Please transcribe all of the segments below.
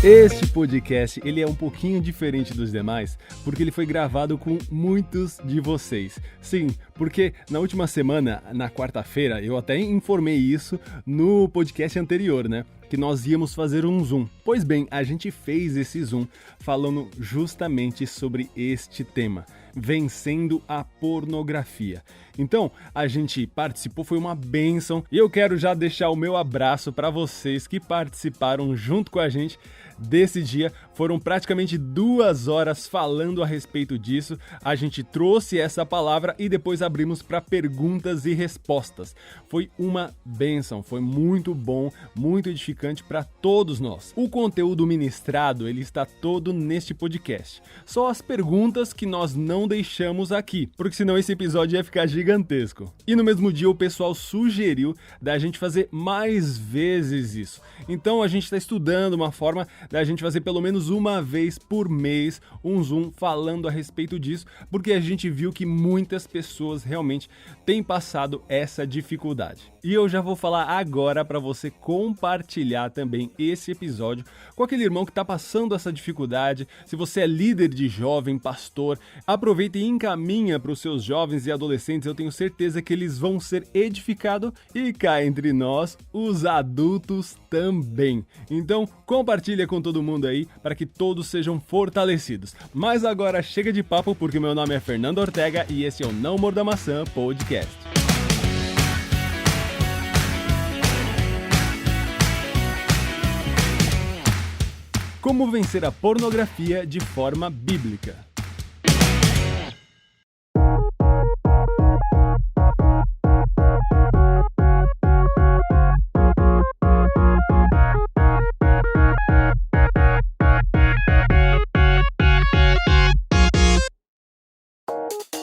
Este podcast, ele é um pouquinho diferente dos demais, porque ele foi gravado com muitos de vocês. Sim, porque na última semana, na quarta-feira, eu até informei isso no podcast anterior, né? Que nós íamos fazer um Zoom. Pois bem, a gente fez esse Zoom falando justamente sobre este tema, vencendo a pornografia. Então, a gente participou, foi uma bênção, e eu quero já deixar o meu abraço para vocês que participaram junto com a gente desse dia. Foram praticamente 2 horas falando a respeito disso. A gente trouxe essa palavra e depois abrimos para perguntas e respostas. Foi uma bênção, foi muito bom, muito edificante para todos nós. O conteúdo ministrado, ele está todo neste podcast. Só as perguntas que nós não deixamos aqui, porque senão esse episódio ia ficar gigantesco. E no mesmo dia o pessoal sugeriu da gente fazer mais vezes isso. Então a gente está estudando uma forma da gente fazer pelo menos uma vez por mês um Zoom falando a respeito disso, porque a gente viu que muitas pessoas realmente têm passado essa dificuldade. E eu já vou falar agora para você compartilhar também esse episódio com aquele irmão que está passando essa dificuldade. Se você é líder de jovem, pastor, aproveita e encaminha para os seus jovens e adolescentes. Eu tenho certeza que eles vão ser edificados e cá entre nós, os adultos também. Então, compartilha com todo mundo aí para que todos sejam fortalecidos. Mas agora chega de papo, porque meu nome é Fernando Ortega e esse é o Não Morda Maçã Podcast. Como vencer a pornografia de forma bíblica?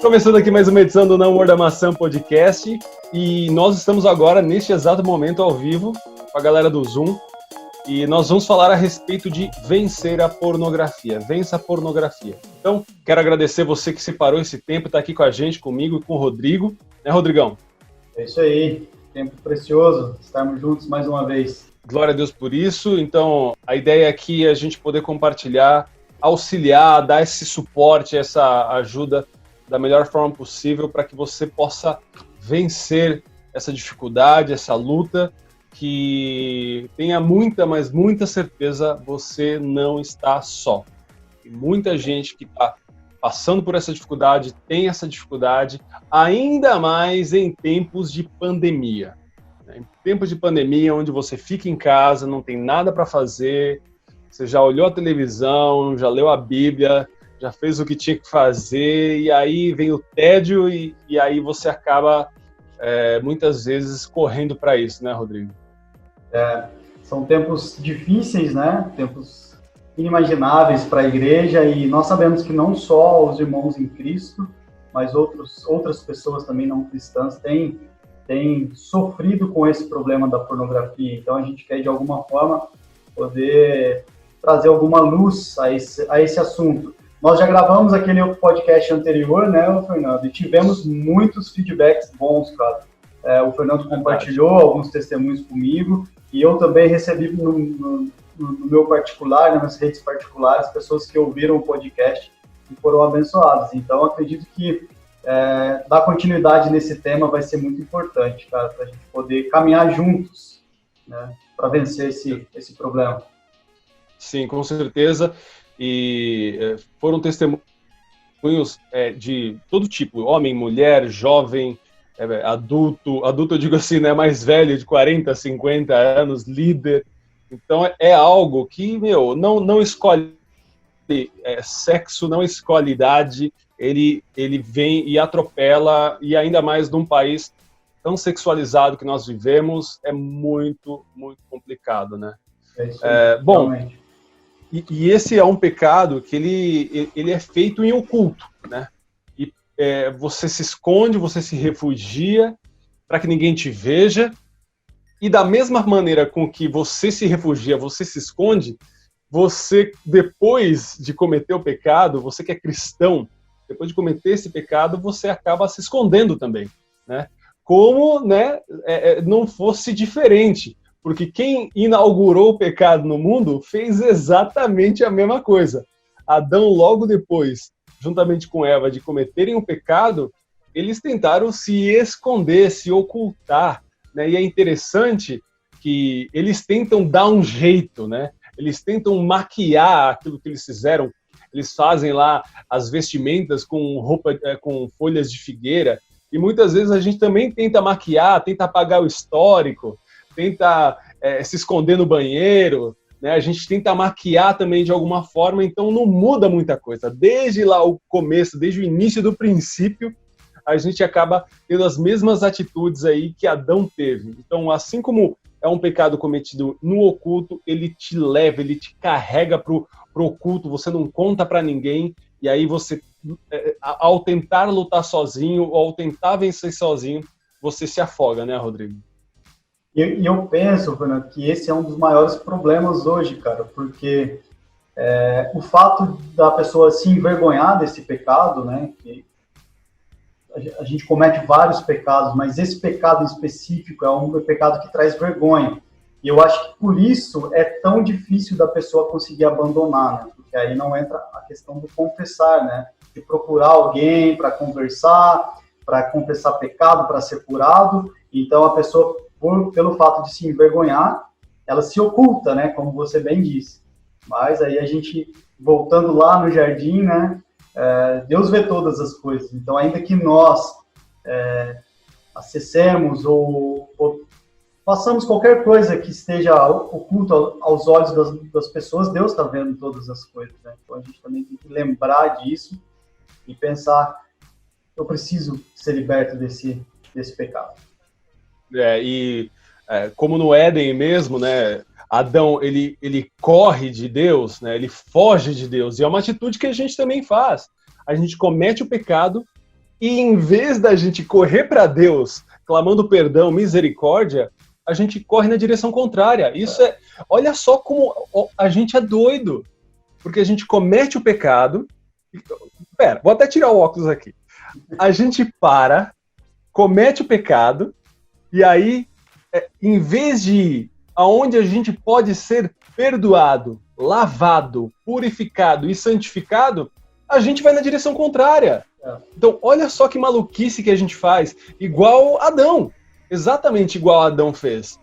Começando aqui mais uma edição do Não Morda Maçã Podcast, e nós estamos agora, neste exato momento, ao vivo, com a galera do Zoom, e nós vamos falar a respeito de vencer a pornografia, vença a pornografia. Então, quero agradecer você que separou esse tempo, está aqui com a gente, comigo e com o Rodrigo, né, Rodrigão? É isso aí, tempo precioso, estarmos juntos mais uma vez. Glória a Deus por isso. Então, a ideia aqui é a gente poder compartilhar, auxiliar, dar esse suporte, essa ajuda da melhor forma possível para que você possa vencer essa dificuldade, essa luta, que tenha muita, mas muita certeza, você não está só. Tem muita gente que está passando por essa dificuldade, tem essa dificuldade, ainda mais em tempos de pandemia. Em tempos de pandemia, onde você fica em casa, não tem nada para fazer, você já olhou a televisão, já leu a Bíblia, já fez o que tinha que fazer, e aí vem o tédio, e aí você acaba, muitas vezes, correndo para isso, né, Rodrigo? São tempos difíceis, né? Tempos inimagináveis para a igreja, e nós sabemos que não só os irmãos em Cristo, mas outras pessoas também não cristãs têm sofrido com esse problema da pornografia. Então a gente quer, de alguma forma, poder trazer alguma luz a esse assunto. Nós já gravamos aquele podcast anterior, né, Fernando? E tivemos muitos feedbacks bons, cara. O Fernando compartilhou alguns testemunhos comigo, e eu também recebi no meu particular, nas redes particulares, pessoas que ouviram o podcast e foram abençoadas. Então, acredito que dar continuidade nesse tema vai ser muito importante, cara, para a gente poder caminhar juntos, né, para vencer esse problema. Sim, com certeza. E foram testemunhos de todo tipo, homem, mulher, jovem, adulto eu digo assim, né, mais velho, de 40, 50 anos, líder. Então é algo que, não escolhe sexo, não escolhe idade, ele vem e atropela, e ainda mais num país tão sexualizado que nós vivemos, é muito, muito complicado, né? Bom, e esse é um pecado que ele é feito em oculto, né? E você se esconde, você se refugia para que ninguém te veja, e da mesma maneira com que você se refugia, você se esconde, você, depois de cometer o pecado, você que é cristão, depois de cometer esse pecado, você acaba se escondendo também, né? Como, né, não fosse diferente, Porque quem inaugurou o pecado no mundo fez exatamente a mesma coisa. Adão, logo depois, juntamente com Eva, de cometerem o pecado, eles tentaram se esconder, se ocultar, né? E é interessante que eles tentam dar um jeito, né? Eles tentam maquiar aquilo que eles fizeram. Eles fazem lá as vestimentas com com folhas de figueira. E muitas vezes a gente também tenta maquiar, tenta apagar o histórico, tenta se esconder no banheiro, né? A gente tenta maquiar também de alguma forma, então não muda muita coisa. Desde lá o começo, desde o início do princípio, a gente acaba tendo as mesmas atitudes aí que Adão teve. Então, assim como é um pecado cometido no oculto, ele te leva, ele te carrega pro oculto, você não conta para ninguém, e aí você, ao tentar lutar sozinho, ou ao tentar vencer sozinho, você se afoga, né, Rodrigo? E eu penso, Fernando, que esse é um dos maiores problemas hoje, cara, porque o fato da pessoa se envergonhar desse pecado, né, que a gente comete vários pecados, mas esse pecado em específico é um pecado que traz vergonha. E eu acho que por isso é tão difícil da pessoa conseguir abandonar, né? Porque aí não entra a questão do confessar, né? De procurar alguém para conversar, para confessar pecado, para ser curado. Então a pessoa, pelo fato de se envergonhar, ela se oculta, né? Como você bem disse. Mas aí a gente, voltando lá no jardim, né? Deus vê todas as coisas. Então, ainda que nós acessemos ou façamos qualquer coisa que esteja oculta aos olhos das pessoas, Deus está vendo todas as coisas, né? Então, a gente também tem que lembrar disso e pensar, eu preciso ser liberto desse pecado. Como no Éden mesmo, né? Adão, ele corre de Deus, né? Ele foge de Deus. E é uma atitude que a gente também faz. A gente comete o pecado e, em vez da gente correr para Deus, clamando perdão, misericórdia, a gente corre na direção contrária. Olha só como a gente é doido. Porque a gente comete o pecado. Pera, vou até tirar o óculos aqui. A gente comete o pecado, e aí, em vez de ir aonde a gente pode ser perdoado, lavado, purificado e santificado, a gente vai na direção contrária. Então, olha só que maluquice que a gente faz, igual Adão, exatamente igual Adão fez.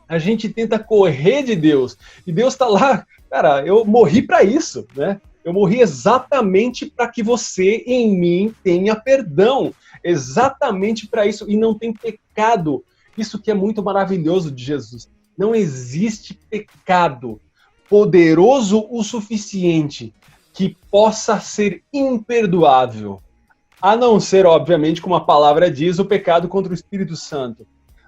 A gente tenta correr de Deus, e Deus está lá, cara, eu morri para isso, né? Eu morri exatamente para que você em mim tenha perdão, exatamente para isso, e não tem pecado. Isso que é muito maravilhoso de Jesus. Não existe pecado poderoso o suficiente que possa ser imperdoável. A não ser, obviamente, como a palavra diz, o pecado contra o Espírito Santo.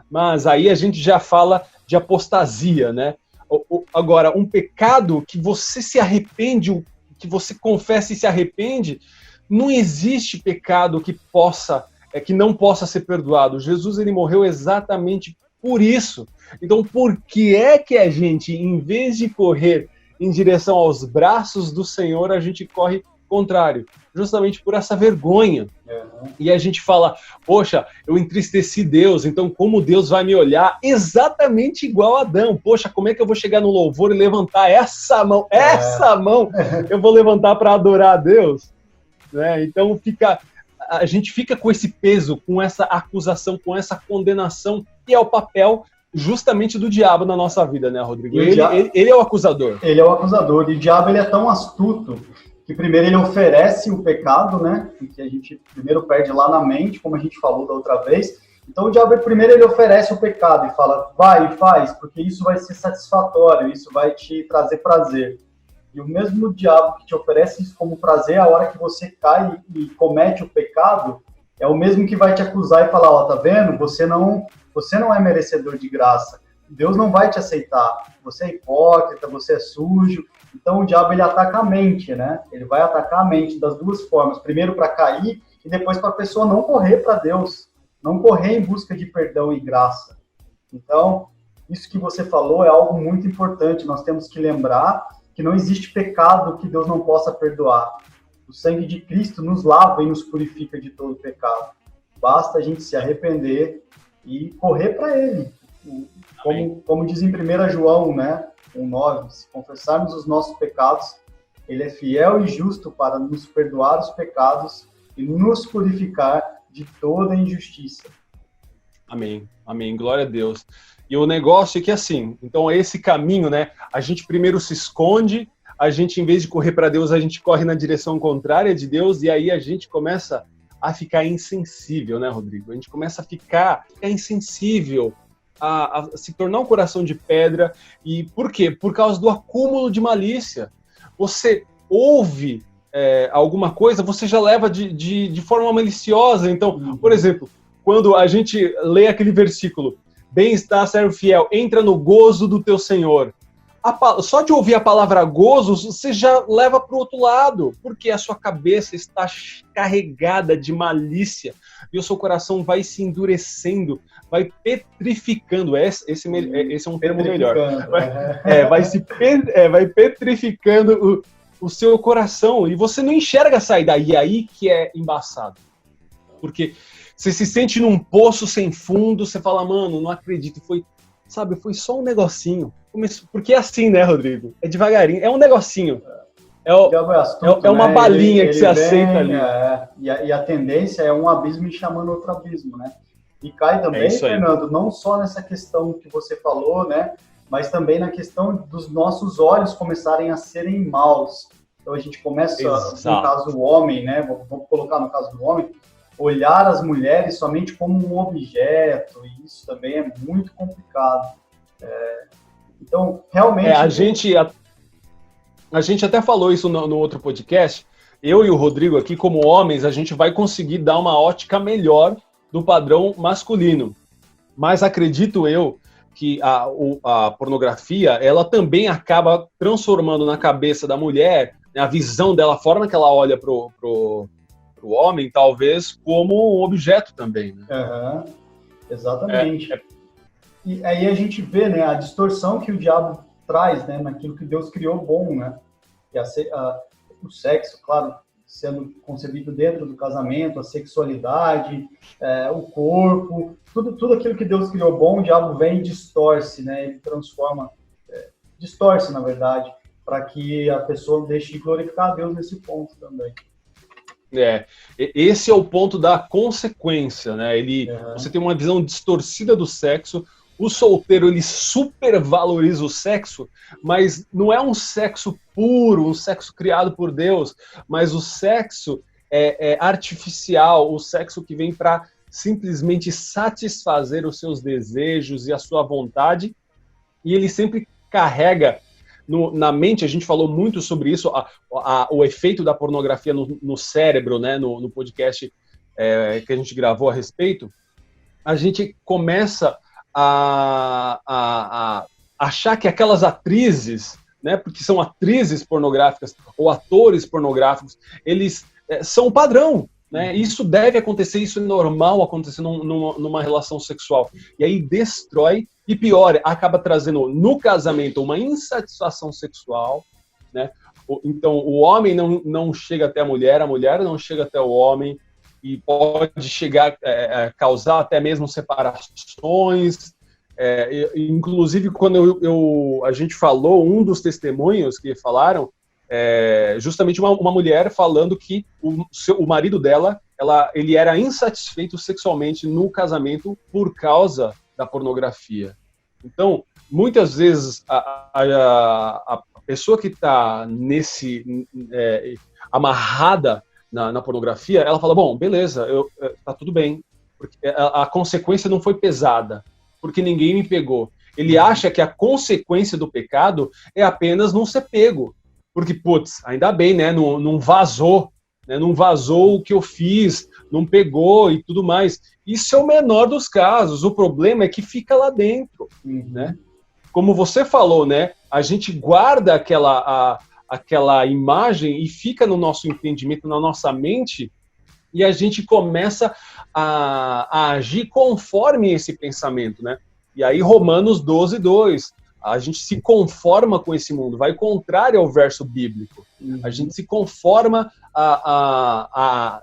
Mas aí a gente já fala de apostasia, né? Agora, um pecado que você se arrepende, que você confessa e se arrepende, não existe pecado que não possa ser perdoado. Jesus, ele morreu exatamente por isso. Então, por que é que a gente, em vez de correr em direção aos braços do Senhor, a gente corre contrário? Justamente por essa vergonha. E a gente fala, poxa, eu entristeci Deus, então como Deus vai me olhar? Exatamente igual a Adão. Poxa, como é que eu vou chegar no louvor e levantar essa mão? Essa mão eu vou levantar para adorar a Deus? Né? Então a gente fica com esse peso, com essa acusação, com essa condenação, e é o papel justamente do diabo na nossa vida, né, Rodrigo? Ele é o acusador. Ele é o acusador, e o diabo ele é tão astuto que primeiro ele oferece o pecado, né, que a gente primeiro perde lá na mente, como a gente falou da outra vez. Então o diabo primeiro ele oferece o pecado e fala, vai e faz, porque isso vai ser satisfatório, isso vai te trazer prazer. E o mesmo diabo que te oferece isso como prazer, a hora que você cai e comete o pecado, é o mesmo que vai te acusar e falar, ó, tá vendo? Você não é merecedor de graça. Deus não vai te aceitar. Você é hipócrita, você é sujo. Então o diabo ele ataca a mente, né? Ele vai atacar a mente das duas formas. Primeiro para cair e depois para a pessoa não correr para Deus, não correr em busca de perdão e graça. Então, isso que você falou é algo muito importante. Nós temos que lembrar que não existe pecado que Deus não possa perdoar. O sangue de Cristo nos lava e nos purifica de todo pecado. Basta a gente se arrepender e correr para Ele. Como diz em 1 João, né, 1,9, se confessarmos os nossos pecados, ele é fiel e justo para nos perdoar os pecados e nos purificar de toda injustiça. Amém, amém, glória a Deus. E o negócio é que assim, então esse caminho, né, a gente primeiro se esconde, a gente em vez de correr para Deus, a gente corre na direção contrária de Deus, e aí a gente começa a ficar insensível, né, Rodrigo? A gente começa a ficar insensível, a se tornar um coração de pedra. E por quê? Por causa do acúmulo de malícia. Você ouve alguma coisa, você já leva de forma maliciosa. Então, por exemplo, quando a gente lê aquele versículo, bem está, servo fiel, entra no gozo do teu Senhor. Só de ouvir a palavra gozo, você já leva para o outro lado, porque a sua cabeça está carregada de malícia e o seu coração vai se endurecendo, vai petrificando. Esse é um termo melhor. Vai petrificando o seu coração e você não enxerga a saída. E aí que é embaçado. Porque você se sente num poço sem fundo, você fala, mano, não acredito, foi só um negocinho. Porque é assim, né, Rodrigo? É devagarinho, é um negocinho. É uma balinha que você aceita ali. E a tendência é um abismo chamando outro abismo, né? E cai também, Fernando, não só nessa questão que você falou, né? Mas também na questão dos nossos olhos começarem a serem maus. Então a gente começa, no caso do homem, né? Vamos colocar no caso do homem, olhar as mulheres somente como um objeto, e isso também é muito complicado. Então, realmente... A gente até falou isso no outro podcast, eu e o Rodrigo aqui, como homens, a gente vai conseguir dar uma ótica melhor do padrão masculino. Mas acredito eu que a pornografia, ela também acaba transformando na cabeça da mulher, né, a visão dela, a forma que ela olha pro homem, talvez, como um objeto também. Né? Exatamente. E aí a gente vê, né, a distorção que o diabo traz, né, naquilo que Deus criou bom, né? Que o sexo, claro, sendo concebido dentro do casamento, a sexualidade, o corpo, tudo aquilo que Deus criou bom, o diabo vem e distorce, né? Ele transforma, distorce, na verdade, para que a pessoa deixe de glorificar a Deus nesse ponto também. Esse é o ponto da consequência, né? Você tem uma visão distorcida do sexo. O solteiro, ele supervaloriza o sexo, mas não é um sexo puro, um sexo criado por Deus, mas o sexo é artificial, o sexo que vem para simplesmente satisfazer os seus desejos e a sua vontade, e ele sempre carrega na mente. A gente falou muito sobre isso, o efeito da pornografia no cérebro, né, no podcast que a gente gravou a respeito. A gente começa a achar que aquelas atrizes, né, porque são atrizes pornográficas ou atores pornográficos, eles são o padrão, né? Isso deve acontecer, isso é normal acontecer numa relação sexual. E aí destrói, e pior, acaba trazendo no casamento uma insatisfação sexual, né? Então o homem não chega até a mulher não chega até o homem, e pode chegar a causar até mesmo separações. Inclusive, quando a gente falou, um dos testemunhos que falaram, justamente uma mulher falando que o marido dela, ele era insatisfeito sexualmente no casamento por causa da pornografia. Então, muitas vezes, a pessoa que está amarrada na pornografia, ela fala, bom, beleza, tá tudo bem, porque a consequência não foi pesada, porque ninguém me pegou. Ele acha que a consequência do pecado é apenas não ser pego, porque, putz, ainda bem, né, não vazou, né, não vazou o que eu fiz, não pegou e tudo mais. Isso é o menor dos casos, o problema é que fica lá dentro, né? Como você falou, né, a gente guarda aquela imagem e fica no nosso entendimento, na nossa mente, e a gente começa a agir conforme esse pensamento, né? E aí Romanos 12:2, a gente se conforma com esse mundo, vai contrário ao verso bíblico. A gente se conforma, a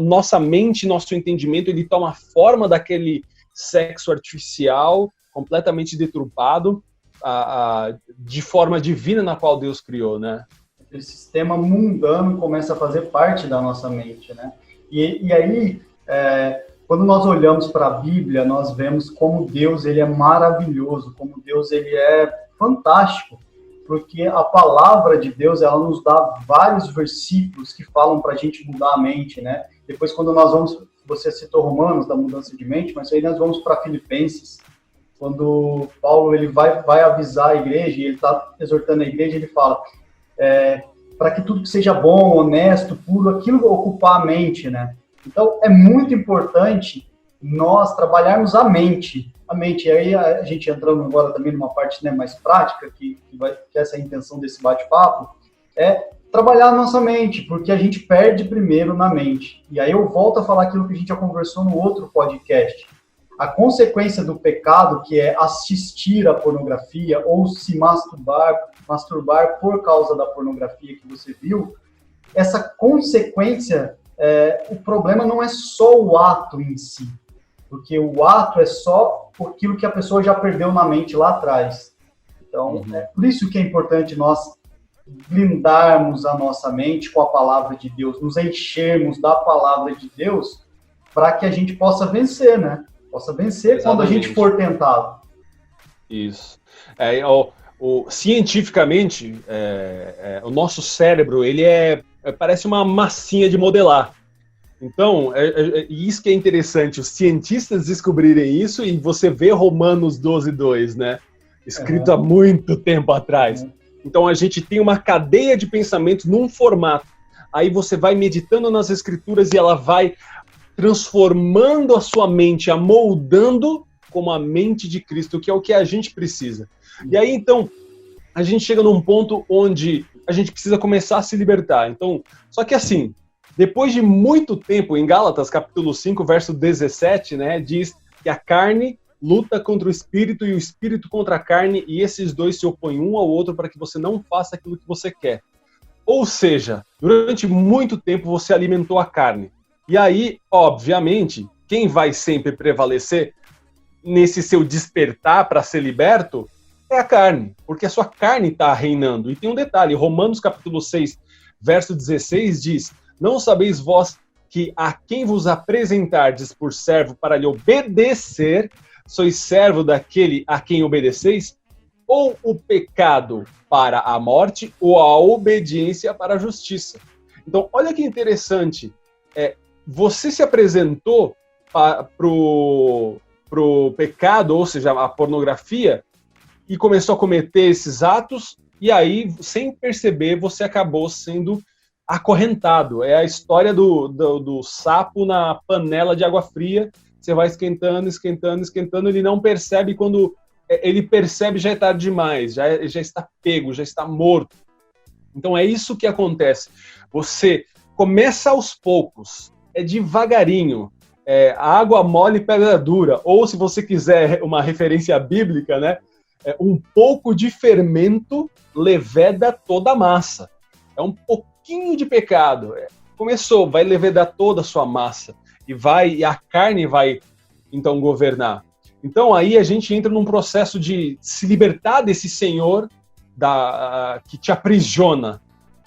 nossa mente, nosso entendimento, ele toma a forma daquele sexo artificial, completamente deturpado, de forma divina na qual Deus criou, né? Esse sistema mundano começa a fazer parte da nossa mente, né? E aí, quando nós olhamos para a Bíblia, nós vemos como Deus ele é maravilhoso, como Deus ele é fantástico, porque a palavra de Deus ela nos dá vários versículos que falam para a gente mudar a mente, né? Depois, quando nós vamos, você citou Romanos, da mudança de mente, mas aí nós vamos para Filipenses, quando Paulo ele vai avisar a igreja, e ele está exortando a igreja, ele fala, para que tudo que seja bom, honesto, puro, aquilo ocupar a mente, né? Então, é muito importante nós trabalharmos a mente. E aí a gente entrando agora também numa parte, né, mais prática, que essa é a intenção desse bate-papo, é trabalhar a nossa mente, porque a gente perde primeiro na mente. E aí eu volto a falar aquilo que a gente já conversou no outro podcast. A consequência do pecado, que é assistir à pornografia ou se masturbar por causa da pornografia que você viu, essa consequência, o problema não é só o ato em si, porque o ato é só aquilo que a pessoa já perdeu na mente lá atrás. Então, é por isso que é importante nós blindarmos a nossa mente com a palavra de Deus, nos enchermos da palavra de Deus, para que a gente possa vencer, né? Possa vencer. Exatamente. Quando a gente for tentado. Isso. Cientificamente, o nosso cérebro, ele parece uma massinha de modelar. Então, isso que é interessante, os cientistas descobrirem isso e você vê Romanos 12:2, né? Escrito há muito tempo atrás. Então, a gente tem uma cadeia de pensamentos num formato. Aí você vai meditando nas escrituras e ela vai transformando a sua mente, amoldando como a mente de Cristo, que é o que a gente precisa. E aí, então, a gente chega num ponto onde a gente precisa começar a se libertar. Então, só que assim, depois de muito tempo, em Gálatas, capítulo 5, verso 17, né, diz que a carne luta contra o espírito e o espírito contra a carne, e esses dois se opõem um ao outro para que você não faça aquilo que você quer. Ou seja, durante muito tempo você alimentou a carne. E aí, obviamente, quem vai sempre prevalecer nesse seu despertar para ser liberto é a carne, porque a sua carne está reinando. E tem um detalhe, Romanos capítulo 6, verso 16 diz: não sabeis vós que a quem vos apresentardes por servo para lhe obedecer, sois servo daquele a quem obedeceis? Ou o pecado para a morte, ou a obediência para a justiça? Então, olha que interessante, você se apresentou pro pecado, ou seja, a pornografia, e começou a cometer esses atos, e aí, sem perceber, você acabou sendo acorrentado. É a história do sapo na panela de água fria. Você vai esquentando, esquentando, esquentando, ele não percebe, quando ele percebe já é tarde demais, já está pego, já está morto. Então é isso que acontece. Você começa aos poucos, devagarinho, a água mole e pedra dura, ou se você quiser uma referência bíblica, né, um pouco de fermento leveda toda a massa. É um pouquinho de pecado. Começou, vai levedar toda a sua massa. E a carne vai, então, governar. Então, aí a gente entra num processo de se libertar desse senhor que te aprisiona.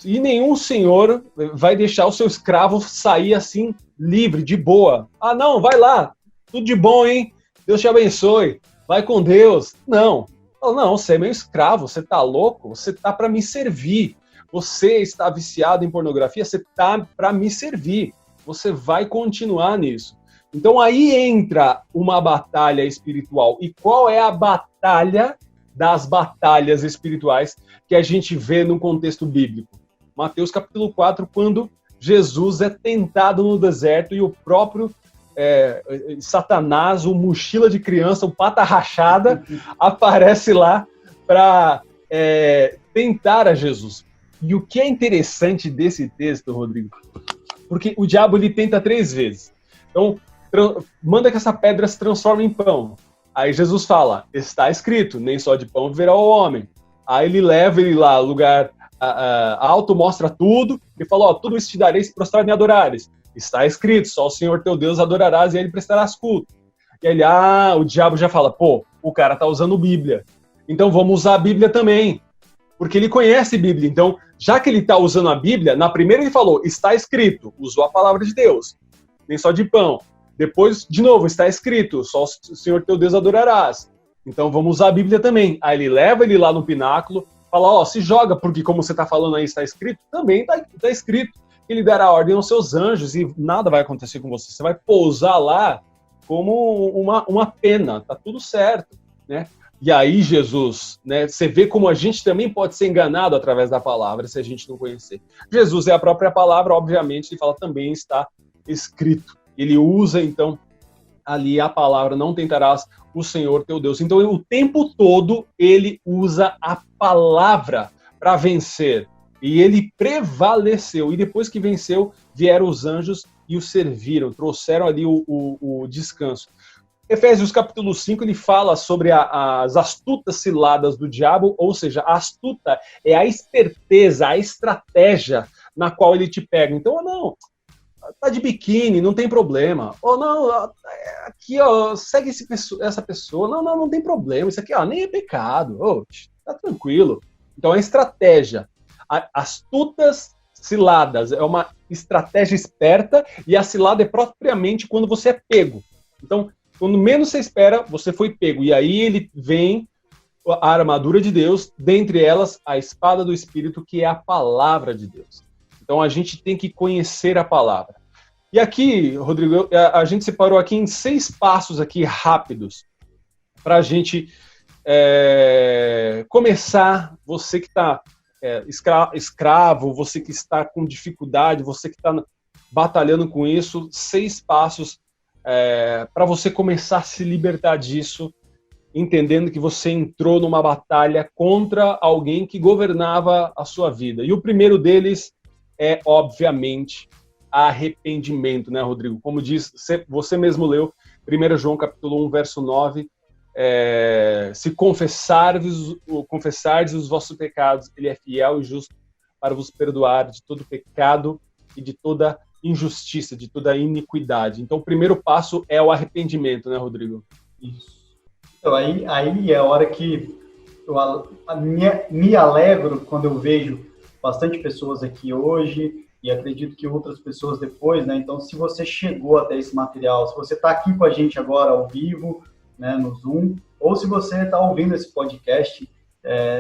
E nenhum senhor vai deixar o seu escravo sair assim, livre, de boa. Ah, não, vai lá, tudo de bom, hein? Deus te abençoe, vai com Deus. Não, você é meu escravo, você tá louco? Você tá para me servir. Você está viciado em pornografia, você tá para me servir. Você vai continuar nisso. Então aí entra uma batalha espiritual. E qual é a batalha das batalhas espirituais que a gente vê no contexto bíblico? Mateus capítulo 4, quando Jesus é tentado no deserto e o próprio Satanás, o mochila de criança, o pata rachada, aparece lá para tentar a Jesus. E o que é interessante desse texto, Rodrigo, porque o diabo ele tenta 3 vezes. Então, manda que essa pedra se transforme em pão. Aí Jesus fala, está escrito, nem só de pão viverá o homem. Aí ele leva ele lá, lugar alto, mostra tudo, e fala, tudo isso te darei se prostrar e me adorares. Está escrito, só o Senhor teu Deus adorarás e a ele prestarás culto. E ele, o diabo já fala, pô, o cara tá usando Bíblia. Então vamos usar a Bíblia também. Porque ele conhece Bíblia. Então, já que ele tá usando a Bíblia, na primeira ele falou, está escrito, usou a palavra de Deus, nem só de pão. Depois, de novo, está escrito, só o Senhor teu Deus adorarás. Então vamos usar a Bíblia também. Aí ele leva ele lá no pináculo, fala, se joga, porque como você tá falando aí, está escrito, também tá escrito. Ele dará ordem aos seus anjos e nada vai acontecer com você. Você vai pousar lá como uma pena, tá tudo certo, né? E aí, Jesus, né, você vê como a gente também pode ser enganado através da palavra, se a gente não conhecer. Jesus é a própria palavra, obviamente, ele fala também está escrito. Ele usa, então, ali a palavra, não tentarás o Senhor teu Deus. Então, o tempo todo, ele usa a palavra para vencer. E ele prevaleceu. E depois que venceu, vieram os anjos e o serviram, trouxeram ali o descanso. Efésios capítulo 5, ele fala sobre as astutas ciladas do diabo, ou seja, a astuta é a esperteza, a estratégia na qual ele te pega. Então, não, tá de biquíni, não tem problema. Ou não, aqui, segue essa pessoa. Não tem problema. Isso aqui, nem é pecado. Tá tranquilo. Então, a estratégia. Astutas ciladas é uma estratégia esperta e a cilada é propriamente quando você é pego. Então, quando menos você espera, você foi pego. E aí ele vem a armadura de Deus, dentre elas a espada do Espírito, que é a palavra de Deus. Então a gente tem que conhecer a palavra. E aqui, Rodrigo, a gente separou aqui em 6 passos aqui rápidos para a gente começar. Você que está escravo, você que está com dificuldade, você que está batalhando com isso, 6 passos para você começar a se libertar disso, entendendo que você entrou numa batalha contra alguém que governava a sua vida. E o primeiro deles é, obviamente, arrependimento, né, Rodrigo? Como diz, você mesmo leu, 1 João capítulo 1, verso 9, se confessardes os vossos pecados, ele é fiel e justo para vos perdoar de todo pecado e de toda injustiça, de toda iniquidade. Então, o primeiro passo é o arrependimento, né, Rodrigo? Isso. Então, aí é a hora que me alegro quando eu vejo bastante pessoas aqui hoje e acredito que outras pessoas depois, né? Então, se você chegou até esse material, se você está aqui com a gente agora ao vivo, né, no Zoom, ou se você está ouvindo esse podcast,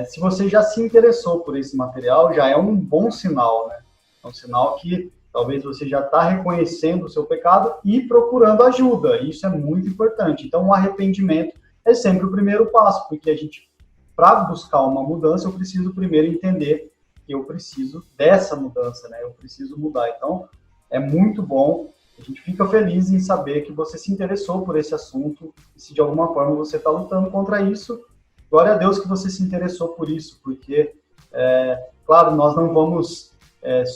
se você já se interessou por esse material, já é um bom sinal, né? É um sinal que talvez você já está reconhecendo o seu pecado e procurando ajuda. Isso é muito importante. Então, o arrependimento é sempre o primeiro passo, porque a gente, para buscar uma mudança, eu preciso primeiro entender que eu preciso dessa mudança, né? Eu preciso mudar. Então, é muito bom. A gente fica feliz em saber que você se interessou por esse assunto e se de alguma forma você está lutando contra isso, glória a Deus que você se interessou por isso, porque, claro, nós não vamos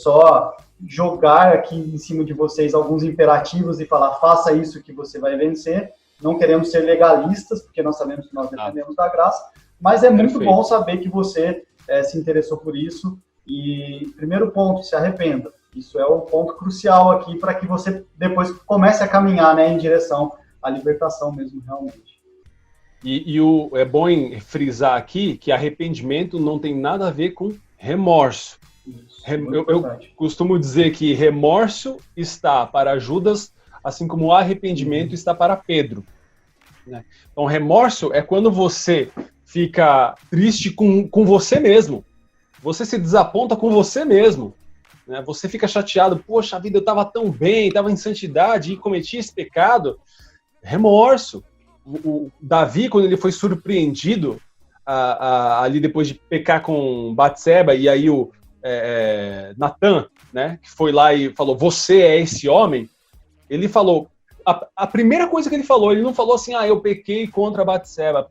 só jogar aqui em cima de vocês alguns imperativos e falar, faça isso que você vai vencer. Não queremos ser legalistas, porque nós sabemos que nós dependemos da graça, mas é muito bom saber que você se interessou por isso. E primeiro ponto, se arrependa. Isso é o ponto crucial aqui para que você depois comece a caminhar, né, em direção à libertação mesmo, realmente. E é bom frisar aqui que arrependimento não tem nada a ver com remorso. Eu costumo dizer que remorso está para Judas, assim como o arrependimento está para Pedro, né? Então, remorso é quando você fica triste com você mesmo. Você se desaponta com você mesmo, né? Você fica chateado, poxa vida, eu estava tão bem, estava em santidade e cometi esse pecado. Remorso. O Davi, quando ele foi surpreendido ali depois de pecar com Batseba, e aí o Natan, né, que foi lá e falou, você é esse homem, ele falou, a primeira coisa que ele falou, ele não falou assim, eu pequei contra Batseba,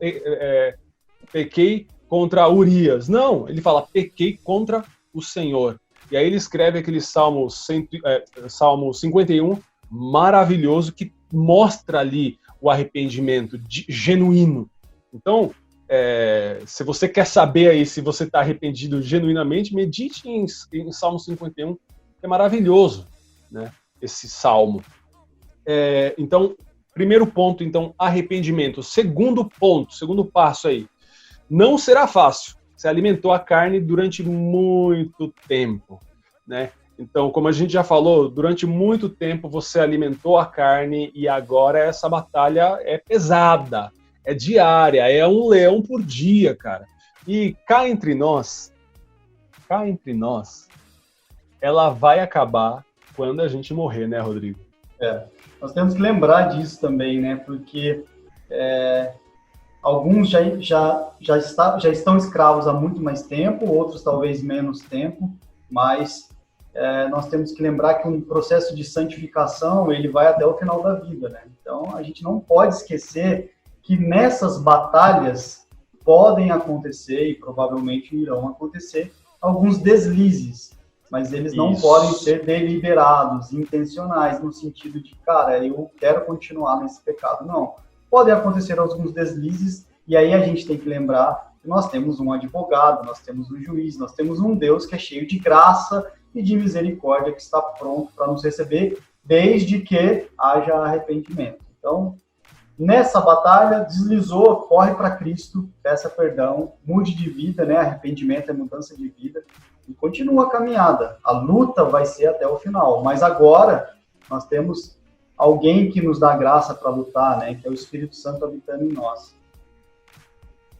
pequei contra Urias, não, ele fala, pequei contra o Senhor. E aí ele escreve aquele Salmo 51, maravilhoso, que mostra ali o arrependimento genuíno. Então, se você quer saber aí se você está arrependido genuinamente, medite em Salmo 51, que é maravilhoso, né, esse salmo. Então, Primeiro ponto, então, arrependimento. Segundo ponto, segundo passo aí. Não será fácil. Você alimentou a carne durante muito tempo, né? Então, como a gente já falou, durante muito tempo você alimentou a carne e agora essa batalha é pesada, é diária, é um leão por dia, cara. E cá entre nós, ela vai acabar quando a gente morrer, né, Rodrigo? Nós temos que lembrar disso também, né? Porque alguns já estão escravos há muito mais tempo, outros talvez menos tempo, mas nós temos que lembrar que um processo de santificação, ele vai até o final da vida, né? Então, a gente não pode esquecer que nessas batalhas podem acontecer, e provavelmente irão acontecer, alguns deslizes, mas eles não podem ser deliberados, intencionais, no sentido de, cara, eu quero continuar nesse pecado. Não. Podem acontecer alguns deslizes, e aí a gente tem que lembrar que nós temos um advogado, nós temos um juiz, nós temos um Deus que é cheio de graça e de misericórdia, que está pronto para nos receber, desde que haja arrependimento. Então, nessa batalha, deslizou, corre para Cristo, peça perdão, mude de vida, né? Arrependimento é mudança de vida, e continua a caminhada. A luta vai ser até o final, mas agora nós temos alguém que nos dá graça para lutar, né? Que é o Espírito Santo habitando em nós.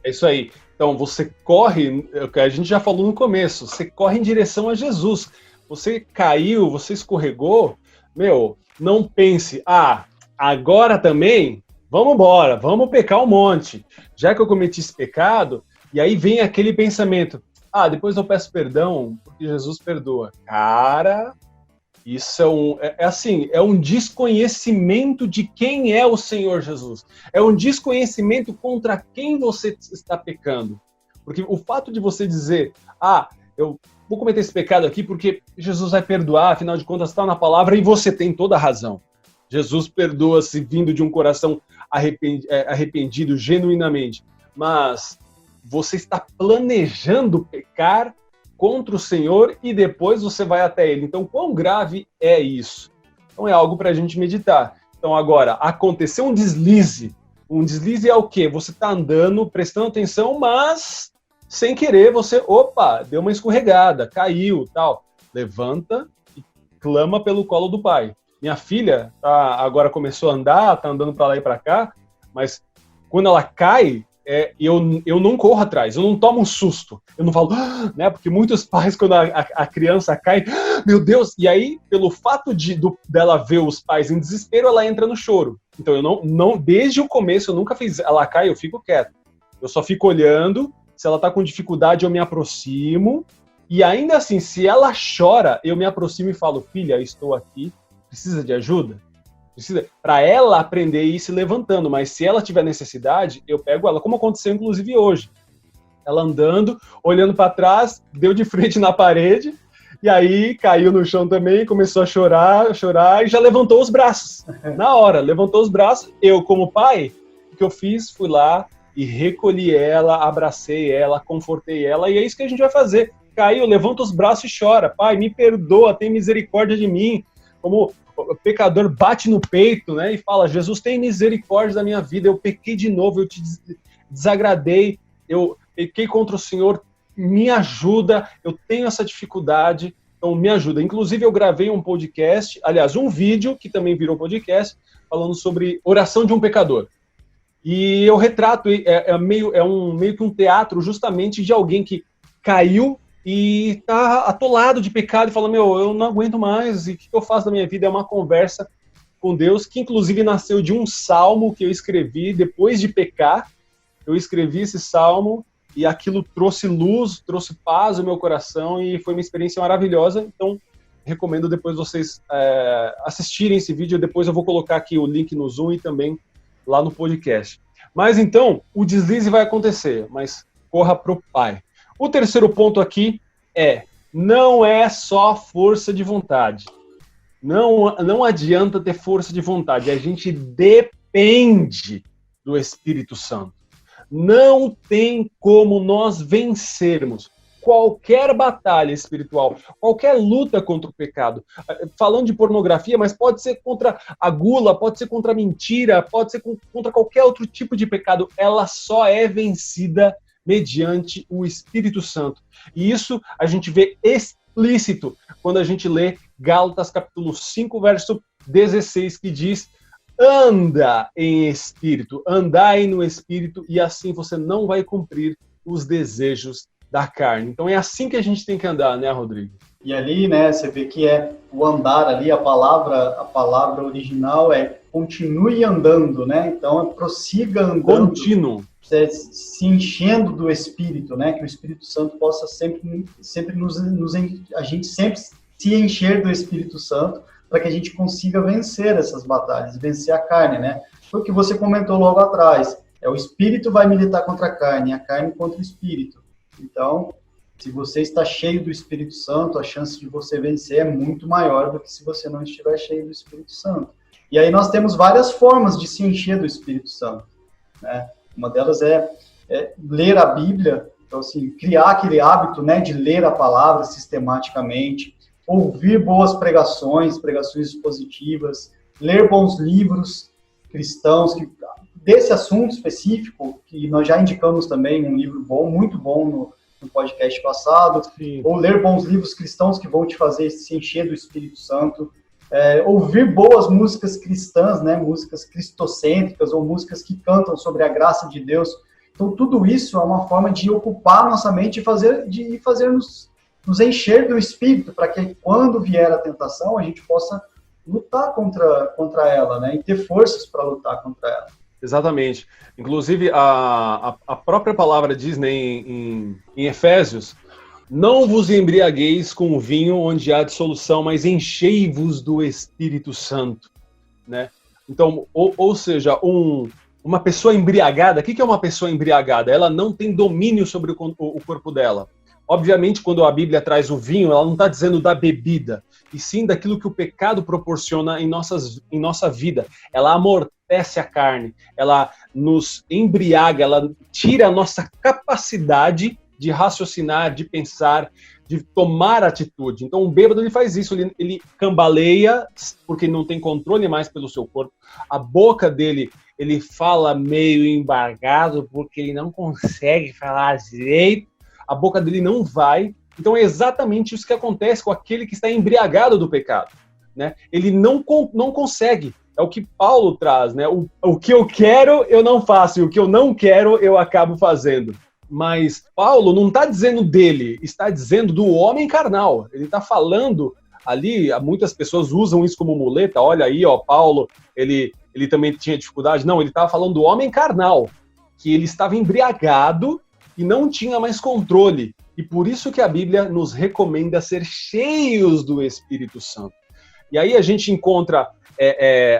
É isso aí. Então, você corre, a gente já falou no começo, você corre em direção a Jesus. Você caiu, você escorregou, não pense, agora também, vamos embora, vamos pecar um monte. Já que eu cometi esse pecado, e aí vem aquele pensamento, depois eu peço perdão, porque Jesus perdoa. Cara, isso é um desconhecimento de quem é o Senhor Jesus. É um desconhecimento contra quem você está pecando. Porque o fato de você dizer, eu vou cometer esse pecado aqui porque Jesus vai perdoar, afinal de contas está na palavra, e você tem toda a razão. Jesus perdoa-se vindo de um coração arrependido genuinamente. Mas você está planejando pecar contra o Senhor e depois você vai até Ele. Então, quão grave é isso? Então, é algo para a gente meditar. Então, agora, aconteceu um deslize. Um deslize é o quê? Você está andando, prestando atenção, mas sem querer você, deu uma escorregada, caiu, tal. Levanta e clama pelo colo do pai. Minha filha agora começou a andar, está andando para lá e para cá, mas quando ela cai, eu não corro atrás, eu não tomo um susto, eu não falo, né? Porque muitos pais, quando a criança cai, meu Deus, e aí, pelo fato dela ver os pais em desespero, ela entra no choro. Então, eu não desde o começo, eu nunca fiz, ela cai, eu fico quieto. Eu só fico olhando, se ela tá com dificuldade, eu me aproximo, e ainda assim, se ela chora, eu me aproximo e falo, filha, estou aqui, precisa de ajuda? Para ela aprender a ir se levantando, mas se ela tiver necessidade, eu pego ela, como aconteceu inclusive hoje. Ela andando, olhando para trás, deu de frente na parede, e aí caiu no chão também, começou a chorar, e já levantou os braços. Na hora, levantou os braços, eu como pai, o que eu fiz? Fui lá e recolhi ela, abracei ela, confortei ela, e é isso que a gente vai fazer. Caiu, levanta os braços e chora. Pai, me perdoa, tem misericórdia de mim. Como o pecador bate no peito, né, e fala, Jesus, tem misericórdia da minha vida, eu pequei de novo, eu te desagradei, eu pequei contra o Senhor, me ajuda, eu tenho essa dificuldade, então me ajuda. Inclusive eu gravei um podcast, aliás, um vídeo, que também virou podcast, falando sobre oração de um pecador. E eu retrato, meio que um teatro justamente de alguém que caiu e tá atolado de pecado e fala, eu não aguento mais, e o que eu faço da minha vida? É uma conversa com Deus, que inclusive nasceu de um salmo que eu escrevi depois de pecar. Eu escrevi esse salmo e aquilo trouxe luz, trouxe paz ao meu coração e foi uma experiência maravilhosa. Então, recomendo depois vocês assistirem esse vídeo. Depois eu vou colocar aqui o link no Zoom e também lá no podcast. Mas então, o deslize vai acontecer, mas corra pro Pai. O terceiro ponto aqui não é só força de vontade. Não adianta ter força de vontade. A gente depende do Espírito Santo. Não tem como nós vencermos qualquer batalha espiritual, qualquer luta contra o pecado. Falando de pornografia, mas pode ser contra a gula, pode ser contra a mentira, pode ser contra qualquer outro tipo de pecado. Ela só é vencida mediante o Espírito Santo. E isso a gente vê explícito quando a gente lê Gálatas capítulo 5, verso 16, que diz: anda em espírito, andai no espírito, e assim você não vai cumprir os desejos da carne. Então é assim que a gente tem que andar, né, Rodrigo? E ali, né, você vê que é o andar ali, a palavra original é continue andando, né? Então prossiga andando. Contínuo. Se enchendo do Espírito, né? Que o Espírito Santo possa sempre a gente sempre se encher do Espírito Santo, para que a gente consiga vencer essas batalhas, vencer a carne, né? Foi o que você comentou logo atrás. O Espírito vai militar contra a carne contra o Espírito. Então, se você está cheio do Espírito Santo, a chance de você vencer é muito maior do que se você não estiver cheio do Espírito Santo. E aí nós temos várias formas de se encher do Espírito Santo, né? Uma delas é ler a Bíblia, então, assim, criar aquele hábito, né, de ler a palavra sistematicamente, ouvir boas pregações expositivas, ler bons livros cristãos, desse assunto específico, que nós já indicamos também um livro bom, muito bom no podcast passado, sim. Ou ler bons livros cristãos que vão te fazer se encher do Espírito Santo, ouvir boas músicas cristãs, né, músicas cristocêntricas, ou músicas que cantam sobre a graça de Deus. Então, tudo isso é uma forma de ocupar nossa mente e fazer-nos nos encher do Espírito, para que quando vier a tentação, a gente possa lutar contra ela, né? E ter forças para lutar contra ela. Exatamente. Inclusive, a própria palavra diz, né, em Efésios: não vos embriagueis com vinho onde há dissolução, mas enchei-vos do Espírito Santo, né? Então, ou seja, uma pessoa embriagada, o que é uma pessoa embriagada? Ela não tem domínio sobre o corpo dela. Obviamente, quando a Bíblia traz o vinho, ela não está dizendo da bebida, e sim daquilo que o pecado proporciona em nossa vida. Ela amortece a carne, ela nos embriaga, ela tira a nossa capacidade de raciocinar, de pensar, de tomar atitude. Então, o bêbado, ele faz isso, ele cambaleia, porque não tem controle mais pelo seu corpo. A boca dele, ele fala meio embargado, porque ele não consegue falar direito. A boca dele não vai. Então é exatamente isso que acontece com aquele que está embriagado do pecado, né? Ele não consegue. É o que Paulo traz, né? O que eu quero, eu não faço, e o que eu não quero, eu acabo fazendo. Mas Paulo não está dizendo dele, está dizendo do homem carnal. Ele está falando ali, muitas pessoas usam isso como muleta. Olha aí, ó, Paulo, ele também tinha dificuldade. Não, ele estava falando do homem carnal, que ele estava embriagado e não tinha mais controle. E por isso que a Bíblia nos recomenda ser cheios do Espírito Santo. E aí a gente encontra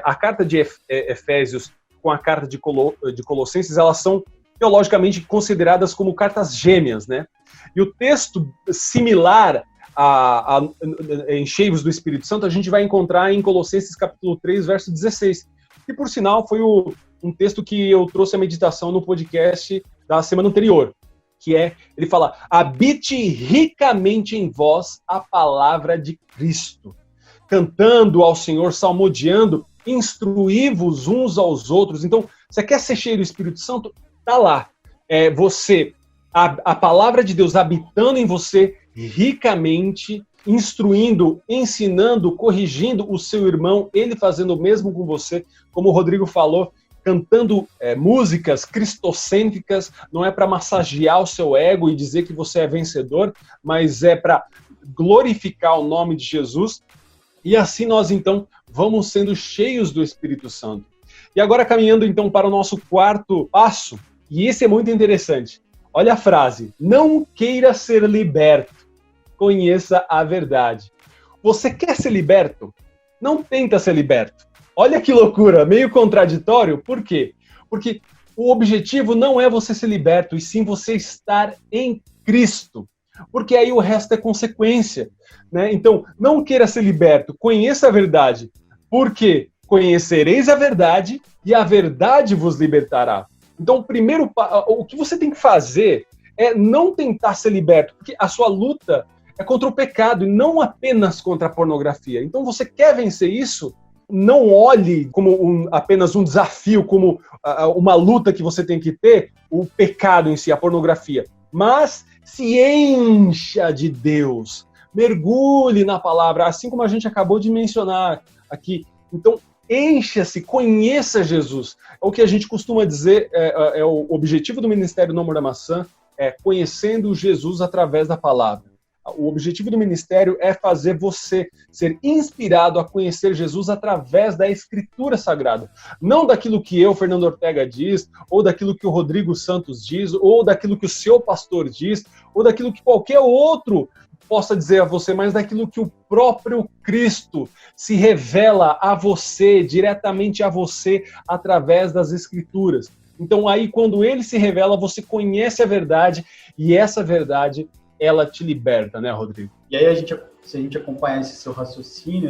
a carta de Efésios com a carta de Colossenses, elas são teologicamente consideradas como cartas gêmeas, né? E o texto similar a encheios do Espírito Santo a gente vai encontrar em Colossenses capítulo 3, verso 16. Que, por sinal, foi um texto que eu trouxe a meditação no podcast da semana anterior. Ele fala: habite ricamente em vós a palavra de Cristo, cantando ao Senhor, salmodiando, instruí-vos uns aos outros. Então, você quer ser cheio do Espírito Santo? Tá lá. A palavra de Deus habitando em você ricamente, instruindo, ensinando, corrigindo o seu irmão, ele fazendo o mesmo com você, como o Rodrigo falou, cantando músicas cristocêntricas. Não é para massagear o seu ego e dizer que você é vencedor, mas é para glorificar o nome de Jesus. E assim nós, então, vamos sendo cheios do Espírito Santo. E agora, caminhando, então, para o nosso quarto passo, e esse é muito interessante. Olha a frase: não queira ser liberto, conheça a verdade. Você quer ser liberto? Não tenta ser liberto. Olha que loucura, meio contraditório. Por quê? Porque o objetivo não é você ser liberto, e sim você estar em Cristo. Porque aí o resto é consequência, né? Então, não queira ser liberto, conheça a verdade. Porque conhecereis a verdade e a verdade vos libertará. Então, primeiro, o que você tem que fazer é não tentar ser liberto, porque a sua luta é contra o pecado e não apenas contra a pornografia. Então você quer vencer isso? Não olhe como apenas um desafio, como uma luta que você tem que ter, o pecado em si, a pornografia. Mas se encha de Deus, mergulhe na palavra, assim como a gente acabou de mencionar aqui. Então, encha-se, conheça Jesus. É o que a gente costuma dizer, é o objetivo do Ministério No Amor da Maçã, é conhecendo Jesus através da palavra. O objetivo do ministério é fazer você ser inspirado a conhecer Jesus através da Escritura Sagrada. Não daquilo que eu, Fernando Ortega, diz, ou daquilo que o Rodrigo Santos diz, ou daquilo que o seu pastor diz, ou daquilo que qualquer outro possa dizer a você, mas daquilo que o próprio Cristo se revela a você, diretamente a você, através das Escrituras. Então aí, quando ele se revela, você conhece a verdade, e essa verdade ela te liberta, né, Rodrigo? E aí, se a gente acompanhar esse seu raciocínio,